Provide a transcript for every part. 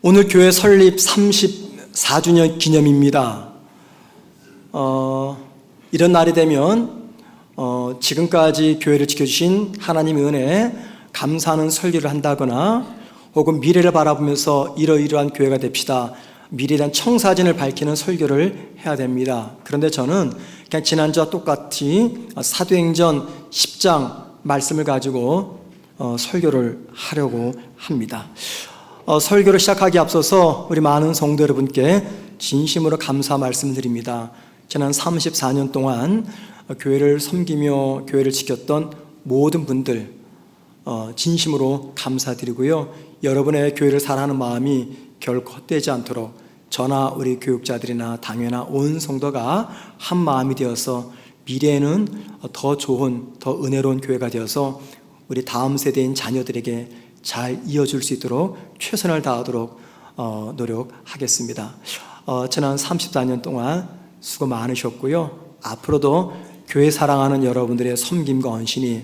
오늘 교회 설립 34주년 기념입니다. 이런 날이 되면 지금까지 교회를 지켜주신 하나님의 은혜에 감사하는 설교를 한다거나 혹은 미래를 바라보면서 이러이러한 교회가 됩시다, 미래에 대한 청사진을 밝히는 설교를 해야 됩니다. 그런데 저는 그냥 지난주와 똑같이 사도행전 10장 말씀을 가지고 설교를 하려고 합니다. 설교를 시작하기에 앞서서 우리 많은 성도 여러분께 진심으로 감사 말씀드립니다. 지난 34년 동안 교회를 섬기며 교회를 지켰던 모든 분들 진심으로 감사드리고요. 여러분의 교회를 사랑하는 마음이 결코 헛되지 않도록 저나 우리 교육자들이나 당회나 온 성도가 한 마음이 되어서 미래에는 더 좋은, 더 은혜로운 교회가 되어서 우리 다음 세대인 자녀들에게 잘 이어줄 수 있도록 최선을 다하도록 노력하겠습니다. 지난 34년 동안 수고 많으셨고요. 앞으로도 교회 사랑하는 여러분들의 섬김과 헌신이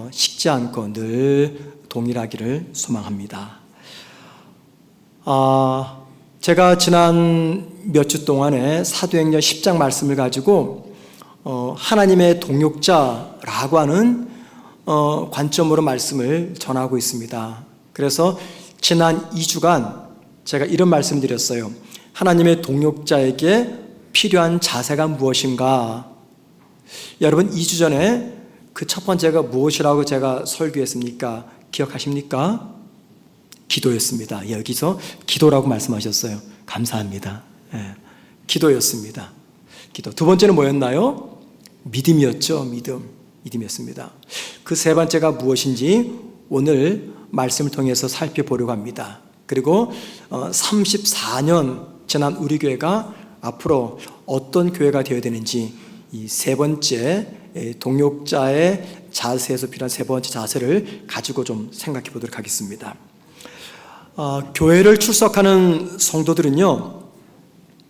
식지 않고 늘 동일하기를 소망합니다. 제가 지난 몇 주 동안에 사도행전 10장 말씀을 가지고 하나님의 동역자라고 하는 관점으로 말씀을 전하고 있습니다. 그래서 지난 2주간 제가 이런 말씀을 드렸어요. 하나님의 동역자에게 필요한 자세가 무엇인가? 여러분 2주 전에 그 첫 번째가 무엇이라고 제가 설교했습니까? 기억하십니까? 기도였습니다. 여기서 기도라고 말씀하셨어요. 감사합니다. 기도였습니다. 기도. 두 번째는 뭐였나요? 믿음이었죠. 믿음이었습니다. 그 세 번째가 무엇인지 오늘 말씀을 통해서 살펴보려고 합니다. 그리고 34년 지난 우리 교회가 앞으로 어떤 교회가 되어야 되는지 이 세 번째 동역자의 자세에서 필요한 세 번째 자세를 가지고 좀 생각해 보도록 하겠습니다. 교회를 출석하는 성도들은요,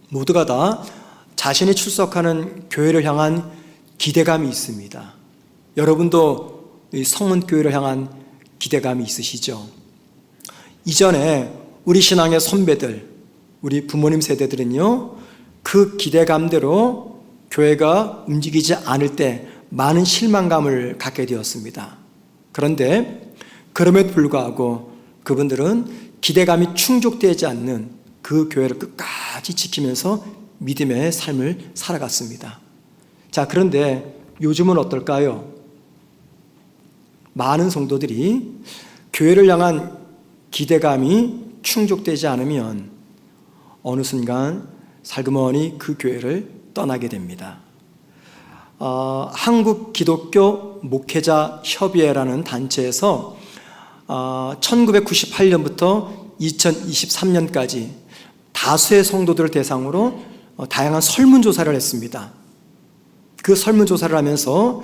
모두가 다 자신이 출석하는 교회를 향한 기대감이 있습니다. 여러분도 이 성문교회를 향한 기대감이 있으시죠? 이전에 우리 신앙의 선배들, 우리 부모님 세대들은요, 그 기대감대로 교회가 움직이지 않을 때 많은 실망감을 갖게 되었습니다. 그런데 그럼에도 불구하고 그분들은 기대감이 충족되지 않는 그 교회를 끝까지 지키면서 믿음의 삶을 살아갔습니다. 자, 그런데 요즘은 어떨까요? 많은 성도들이 교회를 향한 기대감이 충족되지 않으면 어느 순간 살그머니 그 교회를 떠나게 됩니다. 한국 기독교 목회자 협의회라는 단체에서 1998년부터 2023년까지 다수의 성도들을 대상으로 다양한 설문조사를 했습니다. 그 설문조사를 하면서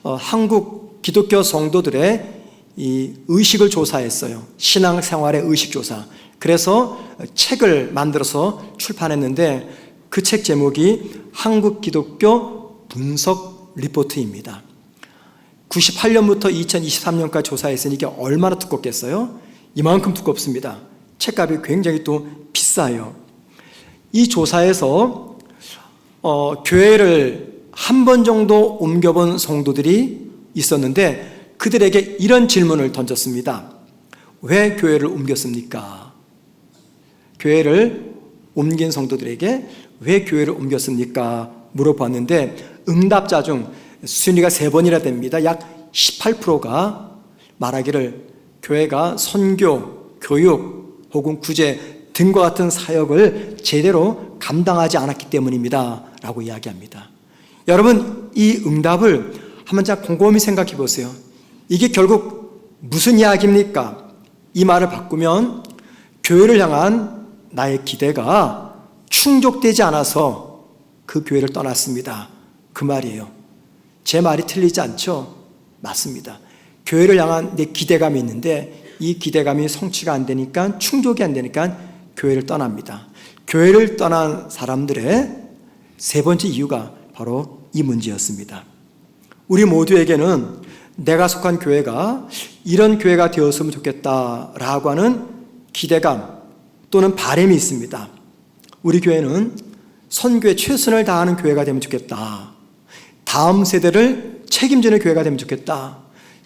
한국 기독교 성도들의 이 의식을 조사했어요. 신앙생활의 의식조사. 그래서 책을 만들어서 출판했는데 그 책 제목이 한국 기독교 분석 리포트입니다. 98년부터 2023년까지 조사했으니 이게 얼마나 두껍겠어요? 이만큼 두껍습니다. 책값이 굉장히 또 비싸요. 이 조사에서 교회를 한 번 정도 옮겨본 성도들이 있었는데 그들에게 이런 질문을 던졌습니다. 왜 교회를 옮겼습니까? 교회를 옮긴 성도들에게 왜 교회를 옮겼습니까? 물어봤는데 응답자 중 순위가 3번이나 됩니다. 약 18%가 말하기를 교회가 선교, 교육 혹은 구제 등과 같은 사역을 제대로 감당하지 않았기 때문입니다 라고 이야기합니다. 여러분, 이 응답을 한번 잘 곰곰이 생각해 보세요. 이게 결국 무슨 이야기입니까? 이 말을 바꾸면 교회를 향한 나의 기대가 충족되지 않아서 그 교회를 떠났습니다. 그 말이에요. 제 말이 틀리지 않죠? 맞습니다. 교회를 향한 내 기대감이 있는데 이 기대감이 성취가 안 되니까, 충족이 안 되니까 교회를 떠납니다. 교회를 떠난 사람들의 세 번째 이유가 바로 이 문제였습니다. 우리 모두에게는 내가 속한 교회가 이런 교회가 되었으면 좋겠다라고 하는 기대감, 또는 바람이 있습니다. 우리 교회는 선교에 최선을 다하는 교회가 되면 좋겠다. 다음 세대를 책임지는 교회가 되면 좋겠다.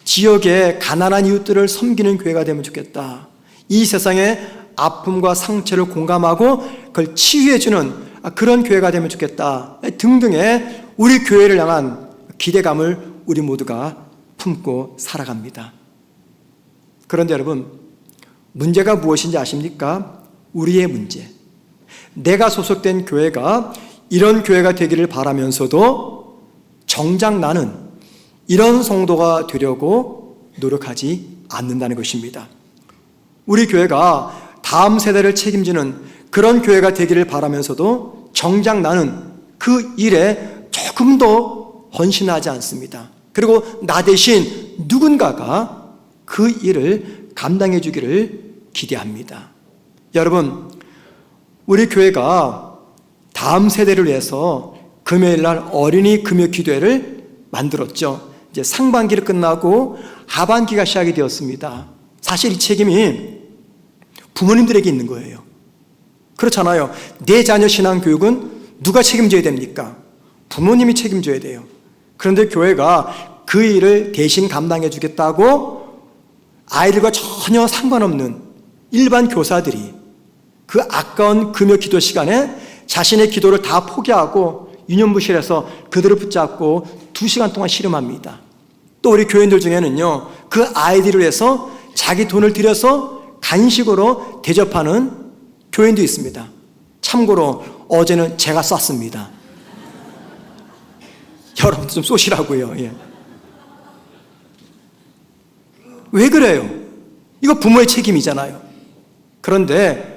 지역의 가난한 이웃들을 섬기는 교회가 되면 좋겠다. 이 세상의 아픔과 상처를 공감하고 그걸 치유해주는 그런 교회가 되면 좋겠다. 등등의 우리 교회를 향한 기대감을 우리 모두가 품고 살아갑니다. 그런데 여러분, 문제가 무엇인지 아십니까? 우리의 문제. 내가 소속된 교회가 이런 교회가 되기를 바라면서도 정작 나는 이런 성도가 되려고 노력하지 않는다는 것입니다. 우리 교회가 다음 세대를 책임지는 그런 교회가 되기를 바라면서도 정작 나는 그 일에 조금도 헌신하지 않습니다. 그리고 나 대신 누군가가 그 일을 감당해 주기를 기대합니다. 여러분, 우리 교회가 다음 세대를 위해서 금요일 날 어린이 금요 기도회를 만들었죠. 이제 상반기를 끝나고 하반기가 시작이 되었습니다. 사실 이 책임이 부모님들에게 있는 거예요. 그렇잖아요. 내 자녀 신앙 교육은 누가 책임져야 됩니까? 부모님이 책임져야 돼요. 그런데 교회가 그 일을 대신 감당해 주겠다고 아이들과 전혀 상관없는 일반 교사들이 그 아까운 금요 기도 시간에 자신의 기도를 다 포기하고 유년부실에서 그들을 붙잡고 2시간 동안 씨름합니다. 또 우리 교인들 중에는요, 그 아이들을 위해서 자기 돈을 들여서 간식으로 대접하는 교인도 있습니다. 참고로 어제는 제가 쐈습니다. 여러분도 좀 쏘시라고요. 예. 왜 그래요? 이거 부모의 책임이잖아요. 그런데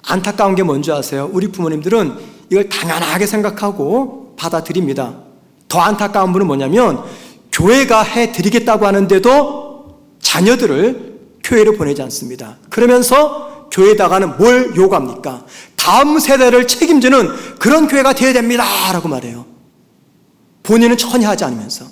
안타까운 게 뭔지 아세요? 우리 부모님들은 이걸 당연하게 생각하고 받아들입니다. 더 안타까운 분은 뭐냐면 교회가 해드리겠다고 하는데도 자녀들을 교회로 보내지 않습니다. 그러면서 교회에다가는 뭘 요구합니까? 다음 세대를 책임지는 그런 교회가 되어야 됩니다 라고 말해요. 본인은 전혀 하지 않으면서.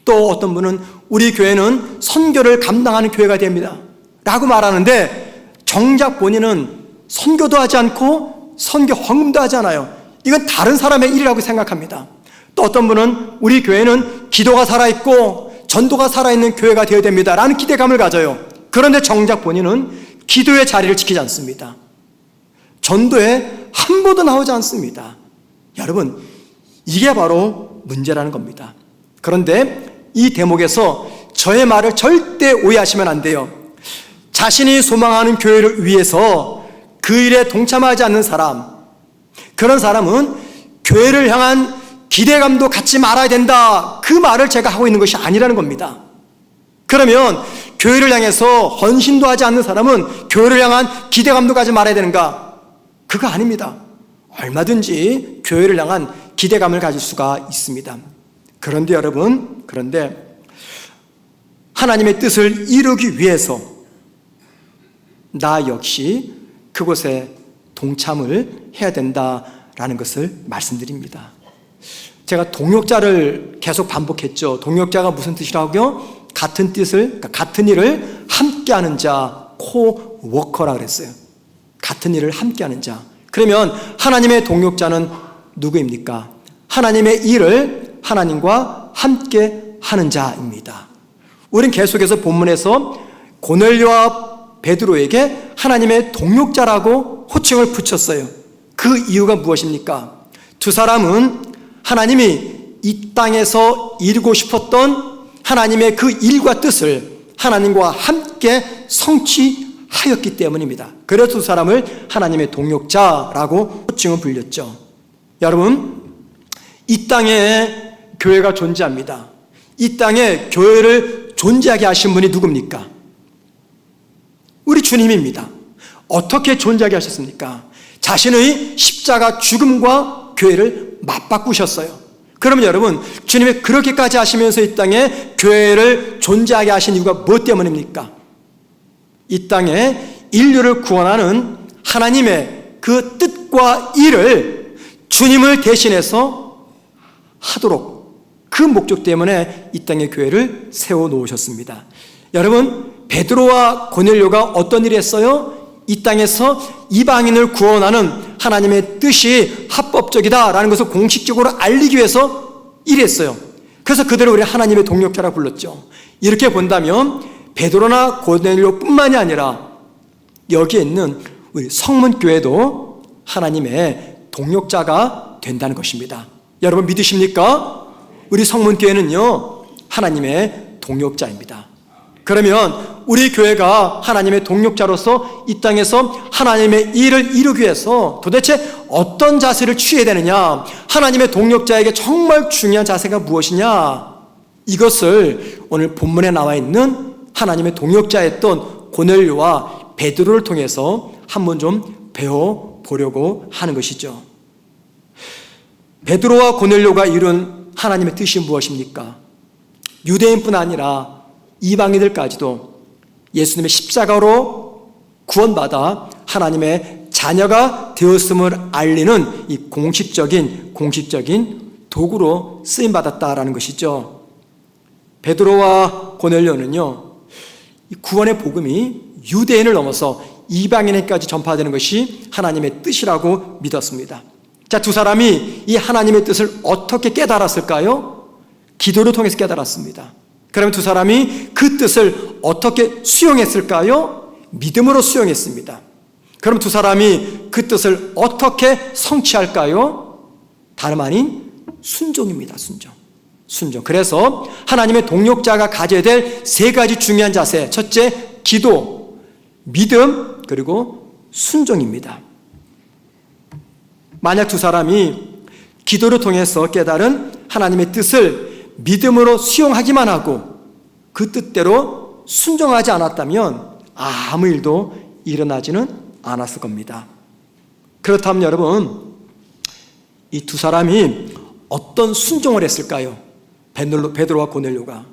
또 어떤 분은 우리 교회는 선교를 감당하는 교회가 됩니다 라고 말하는데 정작 본인은 선교도 하지 않고 선교 헌금도 하지 않아요. 이건 다른 사람의 일이라고 생각합니다. 또 어떤 분은 우리 교회는 기도가 살아있고 전도가 살아있는 교회가 되어야 됩니다 라는 기대감을 가져요. 그런데 정작 본인은 기도의 자리를 지키지 않습니다. 전도에 한 번도 나오지 않습니다. 여러분, 이게 바로 문제라는 겁니다. 그런데 이 대목에서 저의 말을 절대 오해하시면 안 돼요. 자신이 소망하는 교회를 위해서 그 일에 동참하지 않는 사람, 그런 사람은 교회를 향한 기대감도 갖지 말아야 된다, 그 말을 제가 하고 있는 것이 아니라는 겁니다. 그러면 교회를 향해서 헌신도 하지 않는 사람은 교회를 향한 기대감도 가지 말아야 되는가? 그거 아닙니다. 얼마든지 교회를 향한 기대감을 가질 수가 있습니다. 그런데 여러분, 그런데 하나님의 뜻을 이루기 위해서 나 역시 그곳에 동참을 해야 된다라는 것을 말씀드립니다. 제가 동역자를 계속 반복했죠. 동역자가 무슨 뜻이라고요? 같은 뜻을, 그러니까 같은 일을 함께하는 자, 코워커라 그랬어요. 같은 일을 함께하는 자. 그러면 하나님의 동역자는 누구입니까? 하나님의 일을 하나님과 함께 하는 자입니다. 우린 계속해서 본문에서 고넬료와 베드로에게 하나님의 동역자라고 호칭을 붙였어요. 그 이유가 무엇입니까? 두 사람은 하나님이 이 땅에서 이루고 싶었던 하나님의 그 일과 뜻을 하나님과 함께 성취하였기 때문입니다. 그래서 두 사람을 하나님의 동역자라고 호칭을 불렸죠. 여러분, 이 땅에 교회가 존재합니다. 이 땅에 교회를 존재하게 하신 분이 누굽니까? 우리 주님입니다. 어떻게 존재하게 하셨습니까? 자신의 십자가 죽음과 교회를 맞바꾸셨어요. 그러면 여러분, 주님이 그렇게까지 하시면서 이 땅에 교회를 존재하게 하신 이유가 무엇 때문입니까? 이 땅에 인류를 구원하는 하나님의 그 뜻과 일을 주님을 대신해서 하도록, 그 목적 때문에 이 땅에 교회를 세워 놓으셨습니다. 여러분, 베드로와 고넬료가 어떤 일을 했어요? 이 땅에서 이방인을 구원하는 하나님의 뜻이 합법적이다라는 것을 공식적으로 알리기 위해서 일했어요. 그래서 그들을 우리 하나님의 동력자라 불렀죠. 이렇게 본다면 베드로나 고넬료뿐만이 아니라 여기에 있는 우리 성문교회도 하나님의 동력자가 된다는 것입니다. 여러분 믿으십니까? 우리 성문교회는요 하나님의 동력자입니다. 그러면 우리 교회가 하나님의 동력자로서 이 땅에서 하나님의 일을 이루기 위해서 도대체 어떤 자세를 취해야 되느냐, 하나님의 동력자에게 정말 중요한 자세가 무엇이냐, 이것을 오늘 본문에 나와 있는 하나님의 동력자였던 고넬료와 베드로를 통해서 한번 좀 배워보려고 하는 것이죠. 베드로와 고넬료가 이룬 하나님의 뜻이 무엇입니까? 유대인뿐 아니라 이방인들까지도 예수님의 십자가로 구원받아 하나님의 자녀가 되었음을 알리는 이 공식적인 도구로 쓰임받았다라는 것이죠. 베드로와 고넬료는요, 이 구원의 복음이 유대인을 넘어서 이방인에게까지 전파되는 것이 하나님의 뜻이라고 믿었습니다. 자, 두 사람이 이 하나님의 뜻을 어떻게 깨달았을까요? 기도를 통해서 깨달았습니다. 그러면 두 사람이 그 뜻을 어떻게 수용했을까요? 믿음으로 수용했습니다. 그럼 두 사람이 그 뜻을 어떻게 성취할까요? 다름 아닌 순종입니다. 순종. 그래서 하나님의 동력자가 가져야 될 세 가지 중요한 자세. 첫째, 기도, 믿음, 그리고 순종입니다. 만약 두 사람이 기도를 통해서 깨달은 하나님의 뜻을 믿음으로 수용하기만 하고 그 뜻대로 순종하지 않았다면 아무 일도 일어나지는 않았을 겁니다. 그렇다면 여러분, 이 두 사람이 어떤 순종을 했을까요? 베드로와 고넬료가.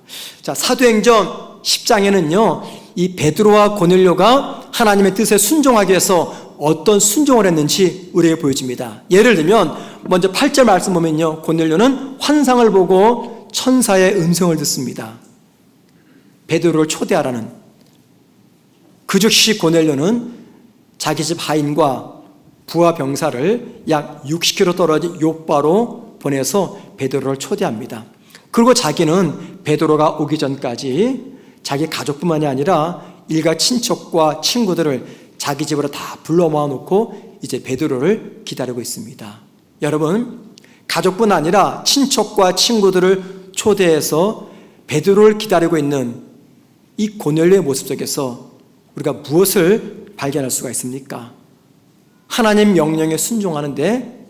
자, 사도행전 10장에는요 이 베드로와 고넬료가 하나님의 뜻에 순종하기 위해서 어떤 순종을 했는지 우리에게 보여집니다. 예를 들면 먼저 8절 말씀 보면요, 고넬료는 환상을 보고 천사의 음성을 듣습니다. 베드로를 초대하라는. 그 즉시 고넬료는 자기 집 하인과 부하 병사를 약 60km 떨어진 요바로 보내서 베드로를 초대합니다. 그리고 자기는 베드로가 오기 전까지 자기 가족뿐만이 아니라 일가 친척과 친구들을 자기 집으로 다 불러 모아놓고 이제 베드로를 기다리고 있습니다. 여러분, 가족뿐 아니라 친척과 친구들을 초대해서 베드로를 기다리고 있는 이 고넬료의 모습 속에서 우리가 무엇을 발견할 수가 있습니까? 하나님 명령에 순종하는데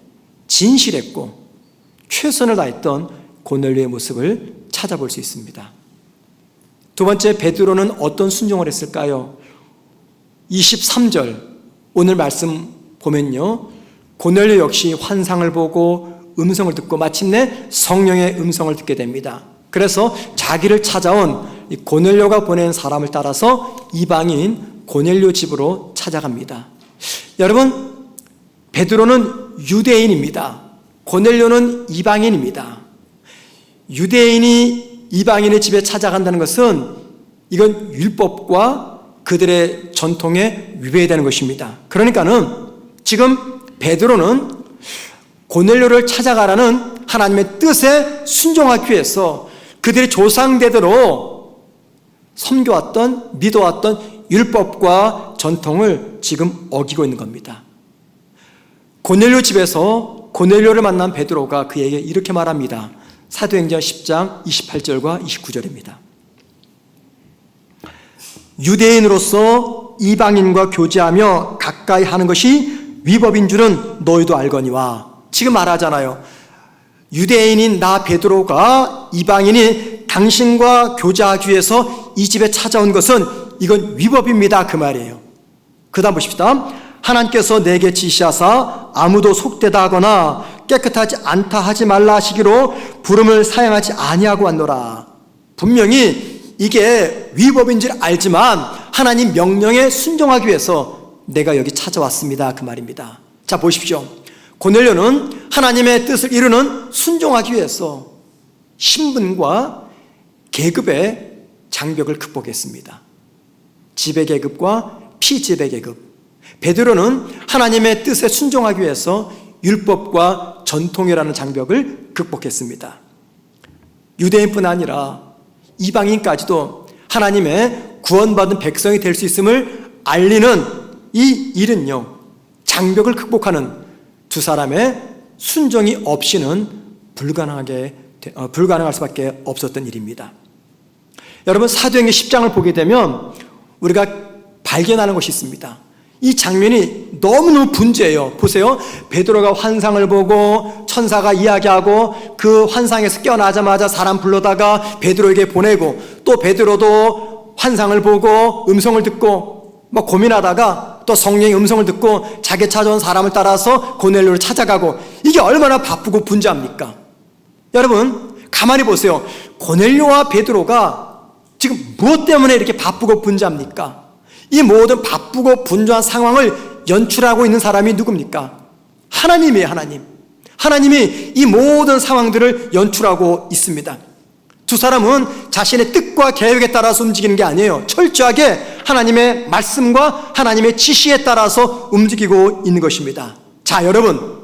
진실했고 최선을 다했던 고넬료의 모습을 찾아볼 수 있습니다. 두 번째, 베드로는 어떤 순종을 했을까요? 23절 오늘 말씀 보면요, 고넬료 역시 환상을 보고 음성을 듣고 마침내 성령의 음성을 듣게 됩니다. 그래서 자기를 찾아온 이 고넬료가 보낸 사람을 따라서 이방인 고넬료 집으로 찾아갑니다. 여러분, 베드로는 유대인입니다. 고넬료는 이방인입니다. 유대인이 이방인의 집에 찾아간다는 것은 이건 율법과 그들의 전통에 위배되는 것입니다. 그러니까는 지금 베드로는 고넬료를 찾아가라는 하나님의 뜻에 순종하기 위해서 그들의 조상대대로 섬겨왔던, 믿어왔던 율법과 전통을 지금 어기고 있는 겁니다. 고넬료 집에서 고넬료를 만난 베드로가 그에게 이렇게 말합니다. 사도행전 10장 28절과 29절입니다. 유대인으로서 이방인과 교제하며 가까이 하는 것이 위법인 줄은 너희도 알거니와. 지금 말하잖아요. 유대인인 나 베드로가 이방인이 당신과 교제하기 위해서 이 집에 찾아온 것은 이건 위법입니다, 그 말이에요. 그 다음 보십시다. 하나님께서 내게 지시하사 아무도 속되다 하거나 깨끗하지 않다 하지 말라 하시기로 부름을 사용하지 아니하고 왔노라. 분명히 이게 위법인 줄 알지만 하나님 명령에 순종하기 위해서 내가 여기 찾아왔습니다, 그 말입니다. 자, 보십시오. 고넬료는 하나님의 뜻을 이루는 순종하기 위해서 신분과 계급의 장벽을 극복했습니다. 지배 계급과 피지배 계급. 베드로는 하나님의 뜻에 순종하기 위해서 율법과 전통이라는 장벽을 극복했습니다. 유대인뿐 아니라 이방인까지도 하나님의 구원받은 백성이 될 수 있음을 알리는 이 일은요, 장벽을 극복하는 두 사람의 순종이 없이는 불가능할 수밖에 없었던 일입니다. 여러분, 사도행전 10장을 보게 되면 우리가 발견하는 것이 있습니다. 이 장면이 너무너무 분주해요. 보세요. 베드로가 환상을 보고 천사가 이야기하고 그 환상에서 깨어나자마자 사람 불러다가 베드로에게 보내고, 또 베드로도 환상을 보고 음성을 듣고 막 고민하다가 또 성령의 음성을 듣고 자기 찾아온 사람을 따라서 고넬료를 찾아가고, 이게 얼마나 바쁘고 분주합니까? 여러분, 가만히 보세요. 고넬료와 베드로가 지금 무엇 때문에 이렇게 바쁘고 분주합니까? 이 모든 바쁘고 분주한 상황을 연출하고 있는 사람이 누굽니까? 하나님이에요. 하나님이 이 모든 상황들을 연출하고 있습니다. 두 사람은 자신의 뜻과 계획에 따라서 움직이는 게 아니에요. 철저하게 하나님의 말씀과 하나님의 지시에 따라서 움직이고 있는 것입니다. 자, 여러분,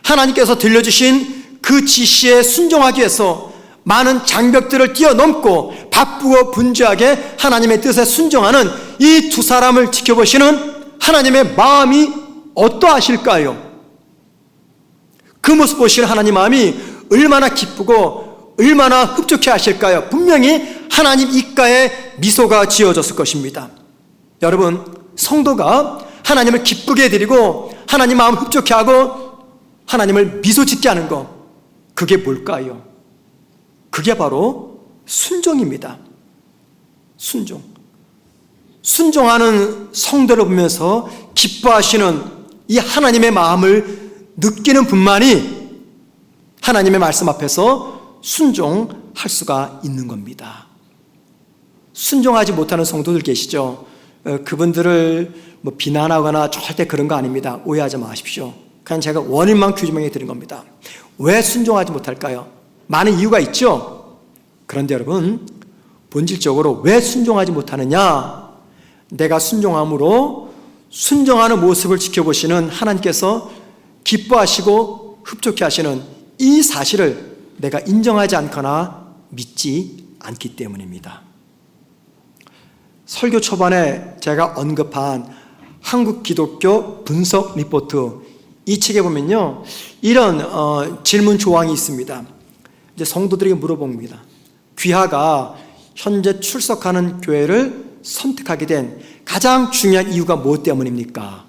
하나님께서 들려주신 그 지시에 순종하기 위해서 많은 장벽들을 뛰어넘고 바쁘고 분주하게 하나님의 뜻에 순종하는 이 두 사람을 지켜보시는 하나님의 마음이 어떠하실까요? 그 모습 보시는 하나님 마음이 얼마나 기쁘고 얼마나 흡족해 하실까요? 분명히 하나님 입가에 미소가 지어졌을 것입니다. 여러분, 성도가 하나님을 기쁘게 해드리고 하나님 마음 흡족해 하고 하나님을 미소 짓게 하는 것, 그게 뭘까요? 그게 바로 순종입니다. 순종하는 성도를 보면서 기뻐하시는 이 하나님의 마음을 느끼는 분만이 하나님의 말씀 앞에서 순종할 수가 있는 겁니다. 순종하지 못하는 성도들 계시죠? 그분들을 비난하거나 절대 그런 거 아닙니다. 오해하지 마십시오. 그냥 제가 원인만 규명해 드린 겁니다. 왜 순종하지 못할까요? 많은 이유가 있죠. 그런데 여러분, 본질적으로 왜 순종하지 못하느냐? 내가 순종함으로 순종하는 모습을 지켜보시는 하나님께서 기뻐하시고 흡족해 하시는 이 사실을 내가 인정하지 않거나 믿지 않기 때문입니다. 설교 초반에 제가 언급한 한국 기독교 분석 리포트, 이 책에 보면요, 이런 질문 조항이 있습니다. 이제 성도들에게 물어봅니다. 귀하가 현재 출석하는 교회를 선택하게 된 가장 중요한 이유가 무엇 때문입니까?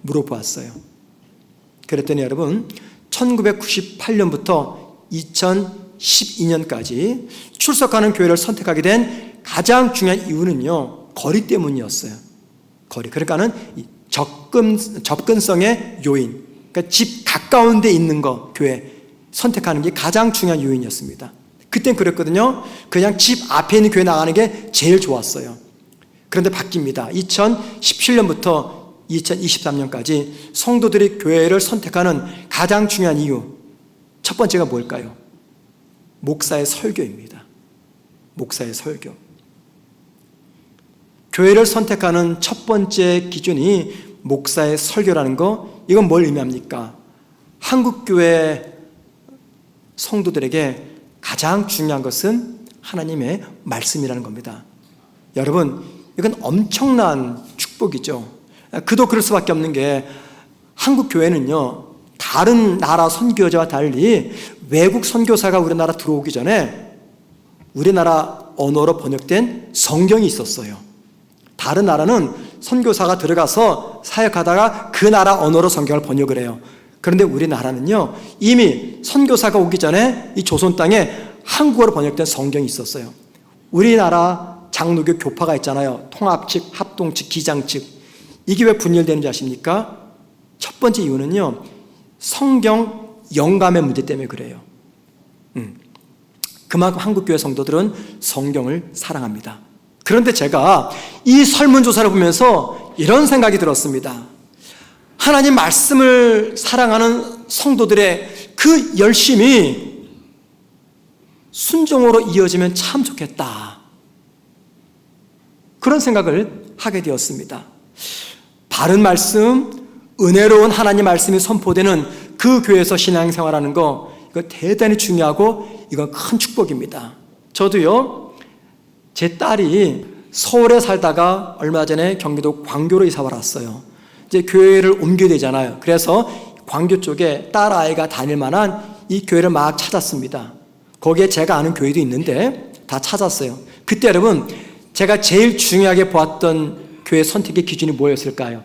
물어보았어요. 그랬더니 여러분, 1998년부터 2012년까지 출석하는 교회를 선택하게 된 가장 중요한 이유는요, 거리 때문이었어요. 거리. 그러니까는 접근성의 요인. 그러니까 집 가까운 데 있는 거, 교회 선택하는 게 가장 중요한 요인이었습니다. 그땐 그랬거든요. 그냥 집 앞에 있는 교회 나가는 게 제일 좋았어요. 그런데 바뀝니다. 2017년부터 2023년까지 성도들이 교회를 선택하는 가장 중요한 이유, 첫 번째가 뭘까요? 목사의 설교입니다. 목사의 설교. 교회를 선택하는 첫 번째 기준이 목사의 설교라는 거, 이건 뭘 의미합니까? 한국교회 성도들에게 가장 중요한 것은 하나님의 말씀이라는 겁니다. 여러분, 이건 엄청난 축복이죠. 그도 그럴 수밖에 없는 게, 한국 교회는요, 다른 나라 선교자와 달리 외국 선교사가 우리나라 들어오기 전에 우리나라 언어로 번역된 성경이 있었어요. 다른 나라는 선교사가 들어가서 사역하다가 그 나라 언어로 성경을 번역을 해요. 그런데 우리나라는요, 이미 선교사가 오기 전에 이 조선 땅에 한국어로 번역된 성경이 있었어요. 우리나라 장로교 교파가 있잖아요. 통합 측, 합동 측, 기장 측. 이게 왜 분열되는지 아십니까? 첫 번째 이유는요, 성경 영감의 문제 때문에 그래요. 그만큼 한국교회 성도들은 성경을 사랑합니다. 그런데 제가 이 설문조사를 보면서 이런 생각이 들었습니다. 하나님 말씀을 사랑하는 성도들의 그 열심이 순종으로 이어지면 참 좋겠다, 그런 생각을 하게 되었습니다. 바른 말씀, 은혜로운 하나님 말씀이 선포되는 그 교회에서 신앙생활하는 거, 이거 대단히 중요하고 이건 큰 축복입니다. 저도요, 제 딸이 서울에 살다가 얼마 전에 경기도 광교로 이사 왔어요. 이제 교회를 옮겨야 되잖아요. 그래서 광교 쪽에 딸 아이가 다닐 만한 이 교회를 막 찾았습니다. 거기에 제가 아는 교회도 있는데 다 찾았어요. 그때 여러분, 제가 제일 중요하게 보았던 교회 선택의 기준이 뭐였을까요?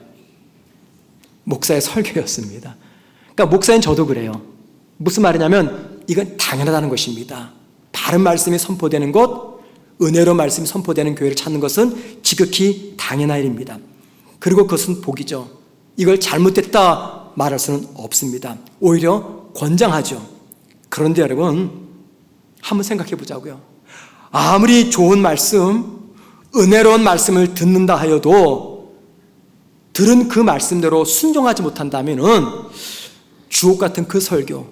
목사의 설교였습니다. 그러니까 목사인 저도 그래요. 무슨 말이냐면 이건 당연하다는 것입니다. 바른 말씀이 선포되는 곳, 은혜로운 말씀이 선포되는 교회를 찾는 것은 지극히 당연한 일입니다. 그리고 그것은 복이죠. 이걸 잘못됐다 말할 수는 없습니다. 오히려 권장하죠. 그런데 여러분, 한번 생각해 보자고요. 아무리 좋은 말씀, 은혜로운 말씀을 듣는다 하여도 들은 그 말씀대로 순종하지 못한다면은 주옥 같은 그 설교,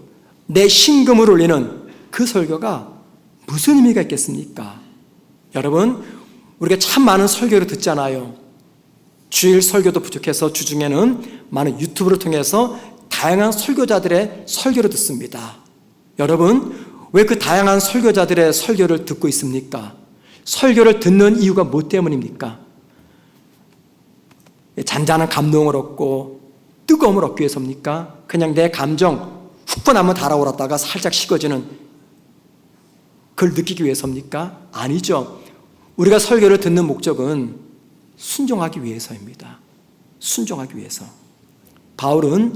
내 신금을 올리는 그 설교가 무슨 의미가 있겠습니까? 여러분, 우리가 참 많은 설교를 듣잖아요. 주일 설교도 부족해서 주중에는 많은 유튜브를 통해서 다양한 설교자들의 설교를 듣습니다. 여러분, 왜 그 다양한 설교자들의 설교를 듣고 있습니까? 설교를 듣는 이유가 뭐 때문입니까? 잔잔한 감동을 얻고 뜨거움을 얻기 위해서입니까? 그냥 내 감정 훅 한번 달아올랐다가 살짝 식어지는 그걸 느끼기 위해서입니까? 아니죠. 우리가 설교를 듣는 목적은 순종하기 위해서입니다. 순종하기 위해서. 바울은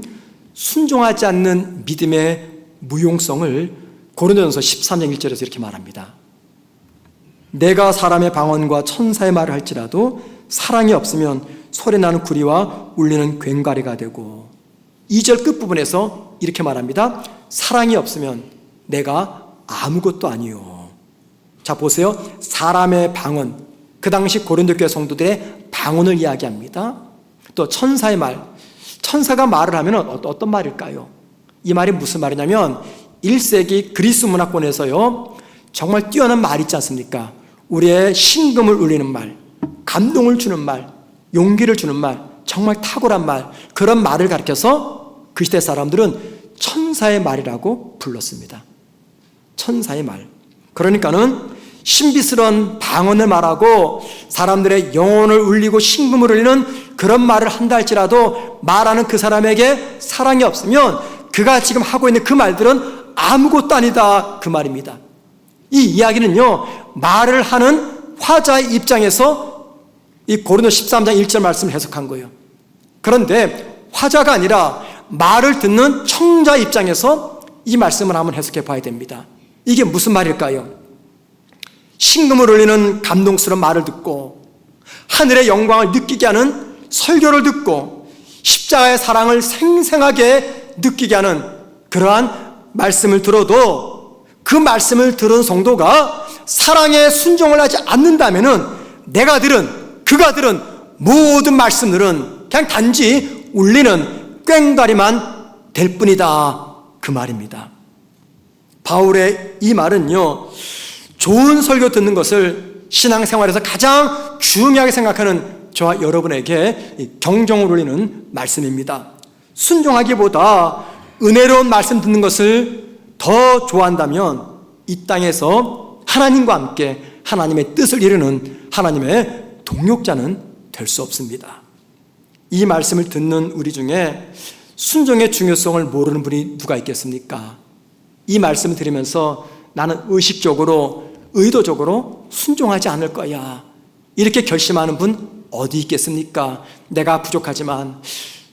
순종하지 않는 믿음의 무용성을 고린도전서 13장 1절에서 이렇게 말합니다. 내가 사람의 방언과 천사의 말을 할지라도 사랑이 없으면 소리나는 구리와 울리는 괭과리가 되고, 2절 끝부분에서 이렇게 말합니다. 사랑이 없으면 내가 아무것도 아니요. 자, 보세요. 사람의 방언, 그 당시 고린도 교회 성도들의 방언을 이야기합니다. 또 천사의 말, 천사가 말을 하면 어떤 말일까요? 이 말이 무슨 말이냐면 1세기 그리스 문화권에서요, 정말 뛰어난 말 있지 않습니까? 우리의 신금을 울리는 말, 감동을 주는 말, 용기를 주는 말, 정말 탁월한 말, 그런 말을 가리켜서 그 시대 사람들은 천사의 말이라고 불렀습니다. 천사의 말. 그러니까는 신비스러운 방언을 말하고 사람들의 영혼을 울리고 신금을 울리는 그런 말을 한다 할지라도 말하는 그 사람에게 사랑이 없으면 그가 지금 하고 있는 그 말들은 아무것도 아니다, 그 말입니다. 이 이야기는요, 말을 하는 화자의 입장에서 이 고린도 13장 1절 말씀을 해석한 거예요. 그런데 화자가 아니라 말을 듣는 청자 입장에서 이 말씀을 한번 해석해 봐야 됩니다. 이게 무슨 말일까요? 신금을 울리는 감동스러운 말을 듣고 하늘의 영광을 느끼게 하는 설교를 듣고 십자가의 사랑을 생생하게 느끼게 하는 그러한 말씀을 들어도 그 말씀을 들은 성도가 사랑에 순종을 하지 않는다면은 내가 들은, 그가 들은 모든 말씀들은 그냥 단지 울리는 꽹과리만 될 뿐이다, 그 말입니다. 바울의 이 말은요, 좋은 설교 듣는 것을 신앙생활에서 가장 중요하게 생각하는 저와 여러분에게 경종을 울리는 말씀입니다. 순종하기보다 은혜로운 말씀 듣는 것을 더 좋아한다면 이 땅에서 하나님과 함께 하나님의 뜻을 이루는 하나님의 동역자는 될 수 없습니다. 이 말씀을 듣는 우리 중에 순종의 중요성을 모르는 분이 누가 있겠습니까? 이 말씀을 들으면서 나는 의식적으로, 의도적으로 순종하지 않을 거야, 이렇게 결심하는 분 어디 있겠습니까? 내가 부족하지만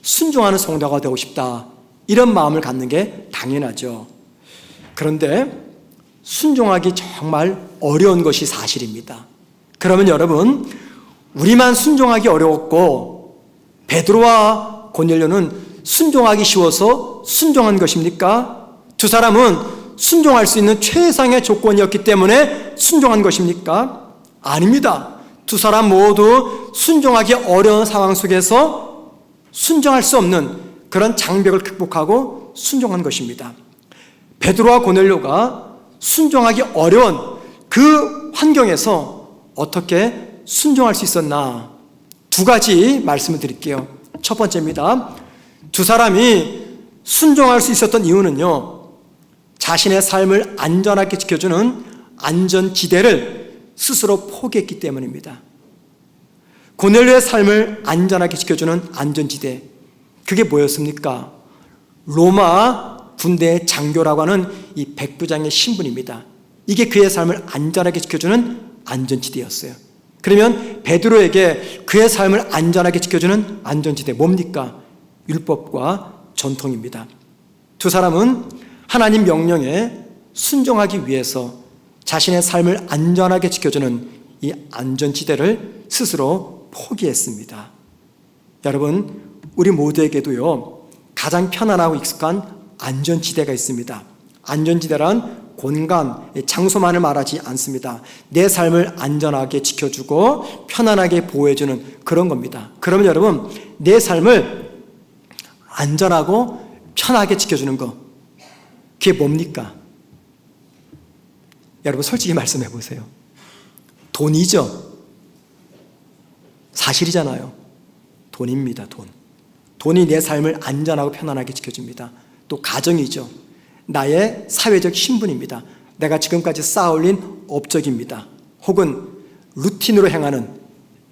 순종하는 성도가 되고 싶다, 이런 마음을 갖는 게 당연하죠. 그런데 순종하기 정말 어려운 것이 사실입니다. 그러면 여러분, 우리만 순종하기 어려웠고 베드로와 고넬료는 순종하기 쉬워서 순종한 것입니까? 두 사람은 순종할 수 있는 최상의 조건이었기 때문에 순종한 것입니까? 아닙니다. 두 사람 모두 순종하기 어려운 상황 속에서 순종할 수 없는 그런 장벽을 극복하고 순종한 것입니다. 베드로와 고넬료가 순종하기 어려운 그 환경에서 어떻게 순종할 수 있었나? 두 가지 말씀을 드릴게요. 첫 번째입니다. 두 사람이 순종할 수 있었던 이유는요, 자신의 삶을 안전하게 지켜주는 안전지대를 스스로 포기했기 때문입니다. 고넬료의 삶을 안전하게 지켜주는 안전지대, 그게 뭐였습니까? 로마 군대의 장교라고 하는 이 백부장의 신분입니다. 이게 그의 삶을 안전하게 지켜주는 안전지대였어요. 그러면 베드로에게 그의 삶을 안전하게 지켜주는 안전지대 뭡니까? 율법과 전통입니다. 두 사람은 하나님 명령에 순종하기 위해서 자신의 삶을 안전하게 지켜주는 이 안전지대를 스스로 포기했습니다. 여러분, 우리 모두에게도요, 가장 편안하고 익숙한 안전지대가 있습니다. 안전지대란 공간, 장소만을 말하지 않습니다. 내 삶을 안전하게 지켜주고 편안하게 보호해주는 그런 겁니다. 그러면 여러분, 내 삶을 안전하고 편하게 지켜주는 거, 그게 뭡니까? 여러분, 솔직히 말씀해 보세요. 돈이죠? 사실이잖아요. 돈입니다. 돈이 내 삶을 안전하고 편안하게 지켜줍니다. 또 가정이죠. 나의 사회적 신분입니다. 내가 지금까지 쌓아올린 업적입니다. 혹은 루틴으로 행하는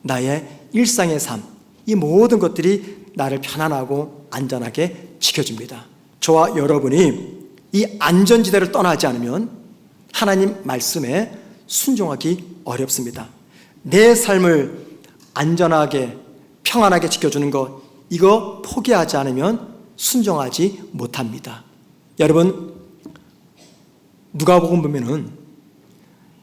나의 일상의 삶, 이 모든 것들이 나를 편안하고 안전하게 지켜줍니다. 저와 여러분이 이 안전지대를 떠나지 않으면 하나님 말씀에 순종하기 어렵습니다. 내 삶을 안전하게 평안하게 지켜주는 것, 이거 포기하지 않으면 순종하지 못합니다. 여러분, 누가복음 보면은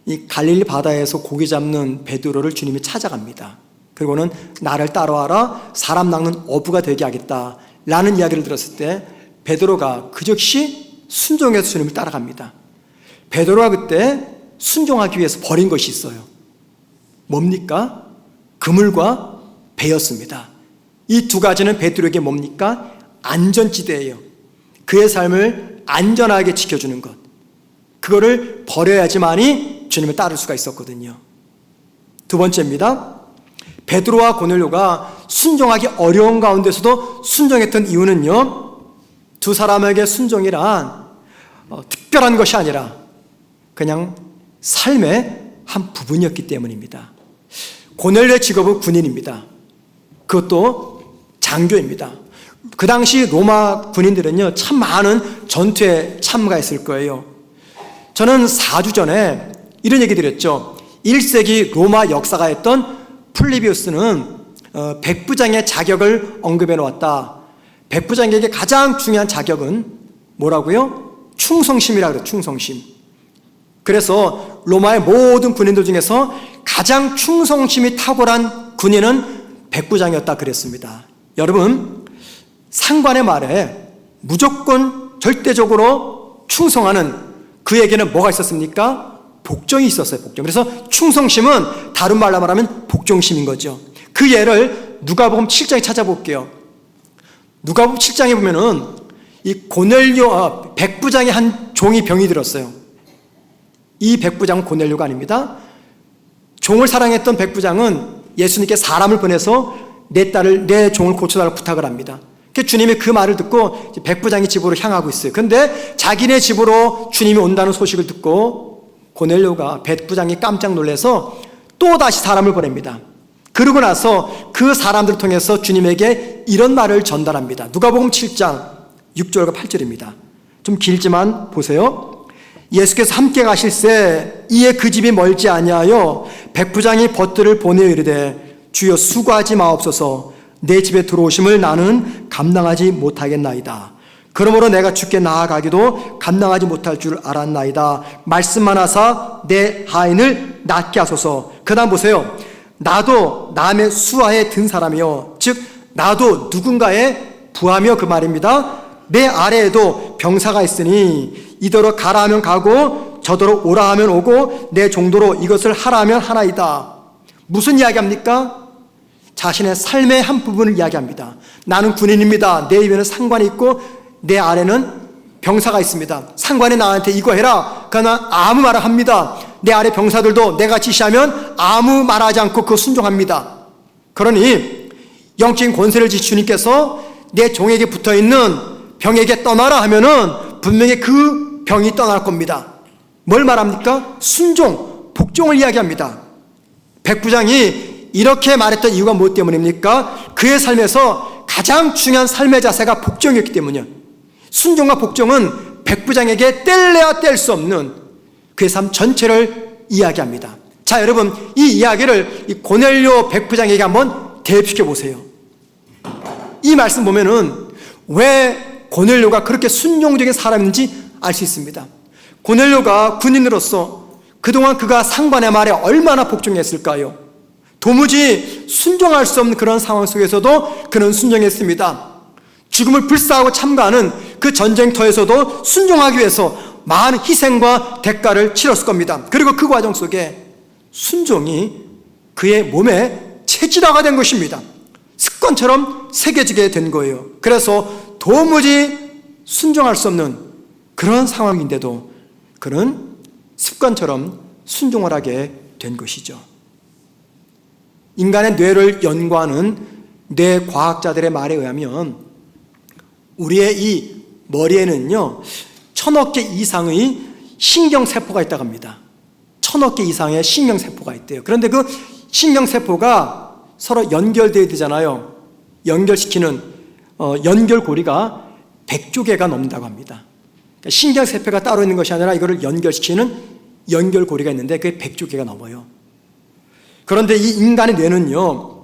이 갈릴리 바다에서 고기 잡는 베드로를 주님이 찾아갑니다. 그리고는 나를 따라와라, 사람 낚는 어부가 되게 하겠다 라는 이야기를 들었을 때 베드로가 그 즉시 순종해서 주님을 따라갑니다. 베드로가 그때 순종하기 위해서 버린 것이 있어요. 뭡니까? 그물과 배였습니다. 이 두 가지는 베드로에게 뭡니까? 안전지대예요. 그의 삶을 안전하게 지켜주는 것, 그거를 버려야지만이 주님을 따를 수가 있었거든요. 두 번째입니다. 베드로와 고넬료가 순종하기 어려운 가운데서도 순종했던 이유는요, 두 사람에게 순종이란 특별한 것이 아니라 그냥 삶의 한 부분이었기 때문입니다. 고넬료의 직업은 군인입니다. 그것도 장교입니다. 그 당시 로마 군인들은요, 참 많은 전투에 참가했을 거예요. 저는 4주 전에 이런 얘기 드렸죠. 1세기 로마 역사가였던 플리비우스는 백부장의 자격을 언급해 놓았다. 백부장에게 가장 중요한 자격은 뭐라고요? 충성심이라고 그래요. 충성심. 그래서 로마의 모든 군인들 중에서 가장 충성심이 탁월한 군인은 백부장이었다 그랬습니다. 여러분, 상관의 말에 무조건 절대적으로 충성하는 그에게는 뭐가 있었습니까? 복종이 있었어요. 복종. 그래서 충성심은 다른 말로 말하면 복종심인 거죠. 그 예를 누가복음 7장에 찾아볼게요. 누가복음 7장에 보면은 이 고넬료 백부장의 한 종이 병이 들었어요. 이 백부장은 고넬료가 아닙니다. 종을 사랑했던 백부장은 예수님께 사람을 보내서 내 종을 고쳐달라고 부탁을 합니다. 주님이 그 말을 듣고 백부장의 집으로 향하고 있어요. 그런데 자기네 집으로 주님이 온다는 소식을 듣고 고넬료가 백부장이 깜짝 놀라서 또 다시 사람을 보냅니다. 그러고 나서 그 사람들을 통해서 주님에게 이런 말을 전달합니다. 누가복음 7장 6절과 8절입니다. 좀 길지만 보세요. 예수께서 함께 가실새 이에 그 집이 멀지 아니하여 백부장이 벗들을 보내어 이르되 주여 수고하지 마옵소서 내 집에 들어오심을 나는 감당하지 못하겠나이다. 그러므로 내가 주께 나아가기도 감당하지 못할 줄 알았나이다. 말씀만 하사 내 하인을 낫게 하소서. 그 다음 보세요. 나도 남의 수하에 든 사람이요, 즉 나도 누군가의 부하며, 그 말입니다. 내 아래에도 병사가 있으니 이더러 가라 하면 가고 저더러 오라 하면 오고 내 종도로 이것을 하라 하면 하나이다. 무슨 이야기합니까? 자신의 삶의 한 부분을 이야기합니다. 나는 군인입니다. 내 위에는 상관이 있고 내 아래는 병사가 있습니다. 상관이 나한테 이거 해라 그러나 아무 말을 합니다. 내 아래 병사들도 내가 지시하면 아무 말하지 않고 그거 순종합니다. 그러니 영적인 권세를 지신 주님께서 내 종에게 붙어있는 병에게 떠나라 하면은 분명히 그 병이 떠날 겁니다. 뭘 말합니까? 순종, 복종을 이야기합니다. 백부장이 이렇게 말했던 이유가 무엇 때문입니까? 그의 삶에서 가장 중요한 삶의 자세가 복종이었기 때문이에요. 순종과 복종은 백부장에게 뗄래야 뗄 수 없는 그의 삶 전체를 이야기합니다. 자, 여러분, 이 이야기를 이 고넬료 백부장에게 한번 대입시켜 보세요. 이 말씀 보면은 왜 고넬료가 그렇게 순종적인 사람인지 알 수 있습니다. 고넬료가 군인으로서 그동안 그가 상관의 말에 얼마나 복종했을까요? 도무지 순종할 수 없는 그런 상황 속에서도 그는 순종했습니다. 죽음을 불사하고 참가하는 그 전쟁터에서도 순종하기 위해서 많은 희생과 대가를 치렀을 겁니다. 그리고 그 과정 속에 순종이 그의 몸에 체질화가 된 것입니다. 습관처럼 새겨지게 된 거예요. 그래서 도무지 순종할 수 없는 그런 상황인데도 그는 습관처럼 순종을 하게 된 것이죠. 인간의 뇌를 연구하는 뇌과학자들의 말에 의하면 우리의 이 머리에는요 1000억 개 이상의 신경세포가 있다고 합니다. 1000억 개 이상의 신경세포가 있대요. 그런데 그 신경세포가 서로 연결되어야 되잖아요. 연결시키는 연결고리가 100조 개가 넘는다고 합니다. 그러니까 신경세포가 따로 있는 것이 아니라 이거를 연결시키는 연결고리가 있는데 그게 100조 개가 넘어요. 그런데 이 인간의 뇌는요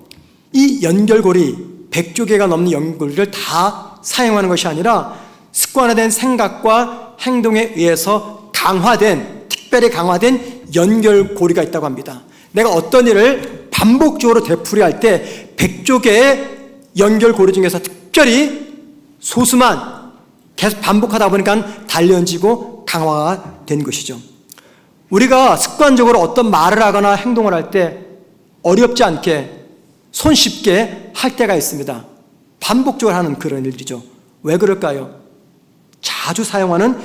이 연결고리 100조 개가 넘는 연결고리를 다 사용하는 것이 아니라 습관화된 생각과 행동에 의해서 특별히 강화된 연결고리가 있다고 합니다. 내가 어떤 일을 반복적으로 되풀이할 때 100조 개의 연결고리 중에서 특별히 소수만 계속 반복하다 보니까 단련지고 강화가 된 것이죠. 우리가 습관적으로 어떤 말을 하거나 행동을 할 때 어렵지 않게 손쉽게 할 때가 있습니다. 반복적으로 하는 그런 일들이죠. 왜 그럴까요? 자주 사용하는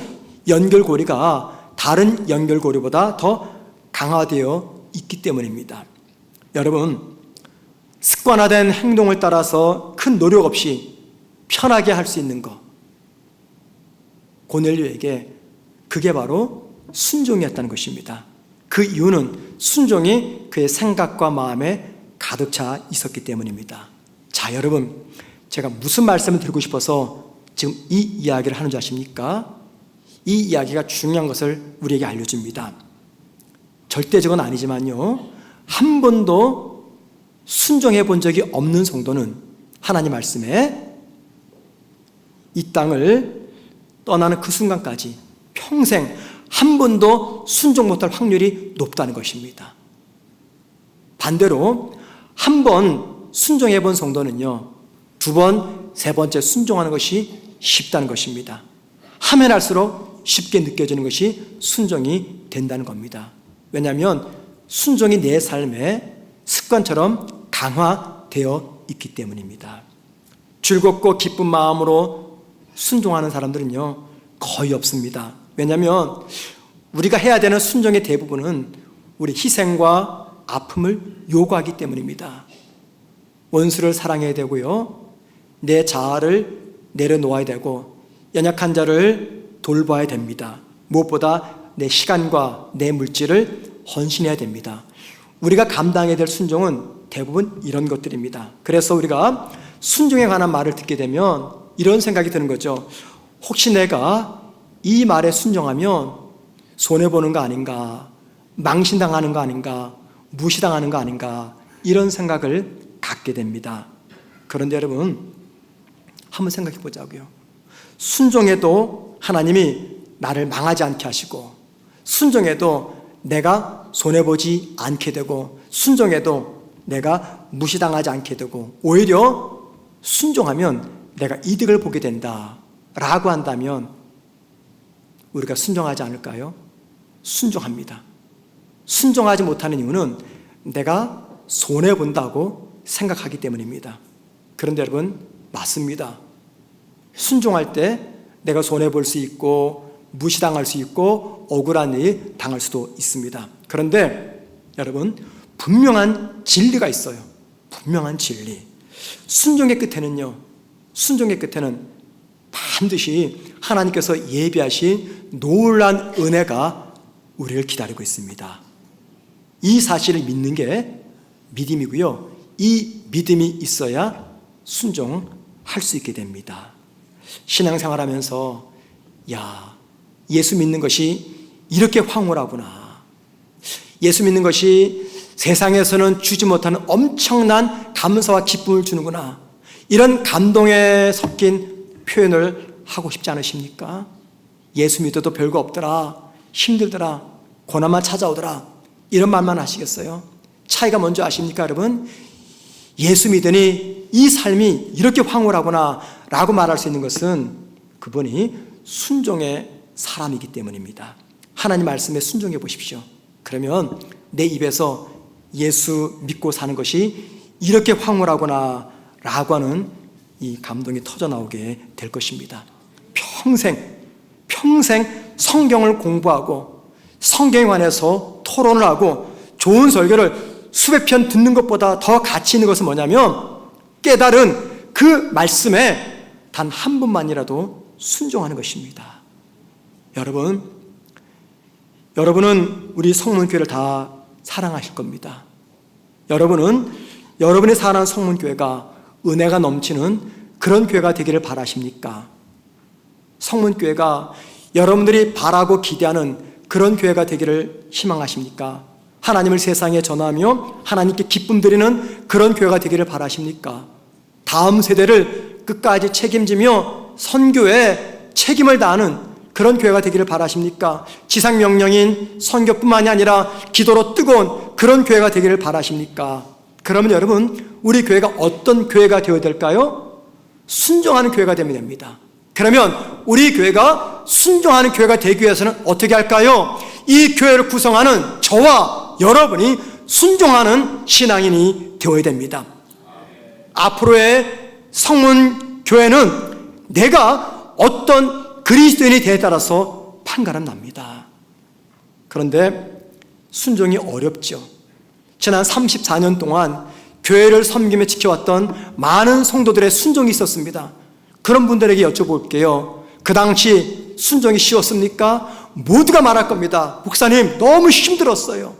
연결고리가 다른 연결고리보다 더 강화되어 있기 때문입니다. 여러분, 습관화된 행동을 따라서 큰 노력 없이 편하게 할 수 있는 것, 고넬료에게 그게 바로 순종이었다는 것입니다. 그 이유는 순종이 그의 생각과 마음에 가득 차 있었기 때문입니다. 자, 여러분, 제가 무슨 말씀을 드리고 싶어서 지금 이 이야기를 하는 줄 아십니까? 이 이야기가 중요한 것을 우리에게 알려줍니다. 절대적은 아니지만요, 한 번도 순종해 본 적이 없는 성도는 하나님 말씀에 이 땅을 떠나는 그 순간까지 평생 한 번도 순종 못할 확률이 높다는 것입니다. 반대로 한 번 순종해 본 성도는요, 두 번, 세 번째 순종하는 것이 쉽다는 것입니다. 하면 할수록 쉽게 느껴지는 것이 순종이 된다는 겁니다. 왜냐하면 순종이 내 삶에 습관처럼 강화되어 있기 때문입니다. 즐겁고 기쁜 마음으로 순종하는 사람들은요 거의 없습니다. 왜냐하면 우리가 해야 되는 순종의 대부분은 우리 희생과 아픔을 요구하기 때문입니다. 원수를 사랑해야 되고요, 내 자아를 내려놓아야 되고 연약한 자를 돌봐야 됩니다. 무엇보다 내 시간과 내 물질을 헌신해야 됩니다. 우리가 감당해야 될 순종은 대부분 이런 것들입니다. 그래서 우리가 순종에 관한 말을 듣게 되면 이런 생각이 드는 거죠. 혹시 내가 이 말에 순종하면 손해보는 거 아닌가, 망신당하는 거 아닌가, 무시당하는 거 아닌가, 이런 생각을 갖게 됩니다. 그런데 여러분, 한번 생각해 보자고요. 순종해도 하나님이 나를 망하지 않게 하시고, 순종해도 내가 손해보지 않게 되고, 순종해도 내가 무시당하지 않게 되고, 오히려 순종하면 내가 이득을 보게 된다 라고 한다면 우리가 순종하지 않을까요? 순종합니다. 순종하지 못하는 이유는 내가 손해본다고 생각하기 때문입니다. 그런데 여러분, 맞습니다. 순종할 때 내가 손해볼 수 있고 무시당할 수 있고 억울한 일 당할 수도 있습니다. 그런데 여러분, 분명한 진리가 있어요. 분명한 진리. 순종의 끝에는 반드시 하나님께서 예비하신 놀라운 은혜가 우리를 기다리고 있습니다. 이 사실을 믿는 게 믿음이고요. 이 믿음이 있어야 순종할 수 있게 됩니다. 신앙생활하면서 예수 믿는 것이 이렇게 황홀하구나. 예수 믿는 것이 세상에서는 주지 못하는 엄청난 감사와 기쁨을 주는구나. 이런 감동에 섞인 표현을 하고 싶지 않으십니까? 예수 믿어도 별거 없더라, 힘들더라, 고난만 찾아오더라, 이런 말만 하시겠어요? 차이가 뭔지 아십니까, 여러분? 예수 믿으니 이 삶이 이렇게 황홀하구나 라고 말할 수 있는 것은 그분이 순종의 사람이기 때문입니다. 하나님 말씀에 순종해 보십시오. 그러면 내 입에서 예수 믿고 사는 것이 이렇게 황홀하구나 라고 하는 이 감동이 터져 나오게 될 것입니다. 평생 성경을 공부하고 성경에 관해서 토론을 하고 좋은 설교를 수백 편 듣는 것보다 더 가치 있는 것은 뭐냐면 깨달은 그 말씀에 단 한 분만이라도 순종하는 것입니다. 여러분은 우리 성문교회를 다 사랑하실 겁니다. 여러분은 여러분이 사랑하는 성문교회가 은혜가 넘치는 그런 교회가 되기를 바라십니까? 성문교회가 여러분들이 바라고 기대하는 그런 교회가 되기를 희망하십니까? 하나님을 세상에 전하며 하나님께 기쁨 드리는 그런 교회가 되기를 바라십니까? 다음 세대를 끝까지 책임지며 선교에 책임을 다하는 그런 교회가 되기를 바라십니까? 지상명령인 선교뿐만이 아니라 기도로 뜨거운 그런 교회가 되기를 바라십니까? 그러면 여러분, 우리 교회가 어떤 교회가 되어야 될까요? 순종하는 교회가 되면 됩니다. 그러면 우리 교회가 순종하는 교회가 되기 위해서는 어떻게 할까요? 이 교회를 구성하는 저와 여러분이 순종하는 신앙인이 되어야 됩니다. 앞으로의 성문교회는 내가 어떤 그리스도인이 되에 따라서 판가름 납니다. 그런데 순종이 어렵죠. 지난 34년 동안 교회를 섬기며 지켜왔던 많은 성도들의 순종이 있었습니다. 그런 분들에게 여쭤볼게요. 그 당시 순종이 쉬웠습니까? 모두가 말할 겁니다. 목사님, 너무 힘들었어요.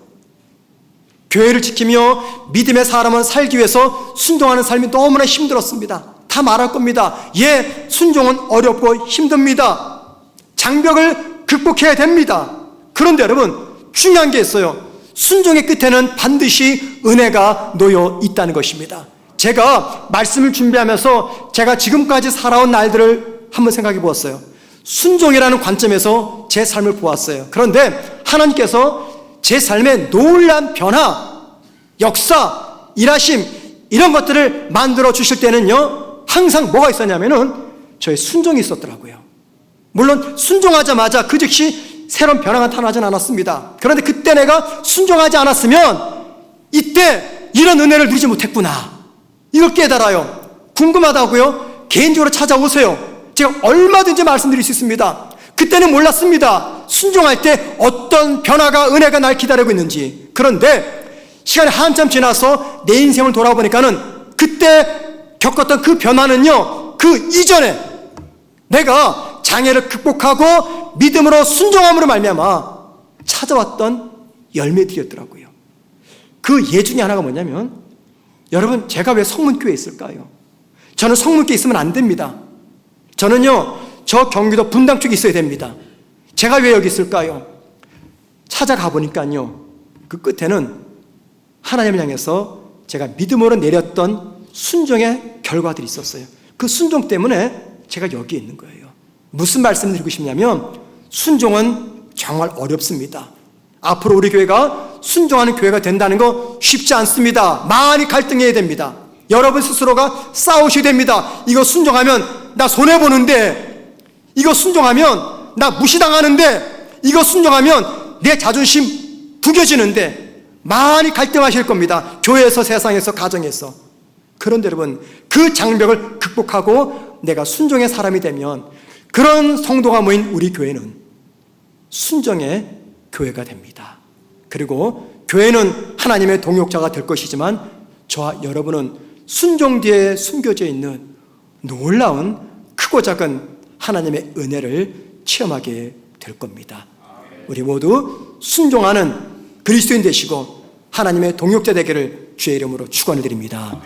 교회를 지키며 믿음의 사람은 살기 위해서 순종하는 삶이 너무나 힘들었습니다. 다 말할 겁니다. 예, 순종은 어렵고 힘듭니다. 장벽을 극복해야 됩니다. 그런데 여러분, 중요한 게 있어요. 순종의 끝에는 반드시 은혜가 놓여 있다는 것입니다. 제가 말씀을 준비하면서 제가 지금까지 살아온 날들을 한번 생각해 보았어요. 순종이라는 관점에서 제 삶을 보았어요. 그런데 하나님께서 제 삶에 놀라운 변화, 역사, 일하심, 이런 것들을 만들어 주실 때는요, 항상 뭐가 있었냐면은 저의 순종이 있었더라고요. 물론 순종하자마자 그 즉시 새로운 변화가 나타나진 않았습니다. 그런데 그때 내가 순종하지 않았으면 이때 이런 은혜를 누리지 못했구나, 이걸 깨달아요. 궁금하다고요? 개인적으로 찾아오세요. 제가 얼마든지 말씀드릴 수 있습니다. 그때는 몰랐습니다. 순종할 때 어떤 변화가, 은혜가 날 기다리고 있는지. 그런데 시간이 한참 지나서 내 인생을 돌아보니까는 그때 겪었던 그 변화는요, 그 이전에 내가 장애를 극복하고 믿음으로 순종함으로 말미암아 찾아왔던 열매들이었더라고요. 그 예 중에 하나가 뭐냐면, 여러분, 제가 왜 성문교회에 있을까요? 저는 성문교회에 있으면 안 됩니다. 저는요, 저 경기도 분당 쪽에 있어야 됩니다. 제가 왜 여기 있을까요? 찾아가 보니까요, 그 끝에는 하나님을 향해서 제가 믿음으로 내렸던 순종의 결과들이 있었어요. 그 순종 때문에 제가 여기 있는 거예요. 무슨 말씀을 드리고 싶냐면, 순종은 정말 어렵습니다. 앞으로 우리 교회가 순종하는 교회가 된다는 거 쉽지 않습니다. 많이 갈등해야 됩니다. 여러분 스스로가 싸우셔야 됩니다. 이거 순종하면 나 손해보는데, 이거 순종하면 나 무시당하는데, 이거 순종하면 내 자존심 구겨지는데, 많이 갈등하실 겁니다. 교회에서, 세상에서, 가정에서. 그런데 여러분, 그 장벽을 극복하고 내가 순종의 사람이 되면 그런 성도가 모인 우리 교회는 순종의 교회가 됩니다. 그리고 교회는 하나님의 동역자가 될 것이지만 저와 여러분은 순종 뒤에 숨겨져 있는 놀라운 크고 작은 하나님의 은혜를 체험하게 될 겁니다. 우리 모두 순종하는 그리스도인 되시고 하나님의 동역자 되기를 주의 이름으로 축원을 드립니다.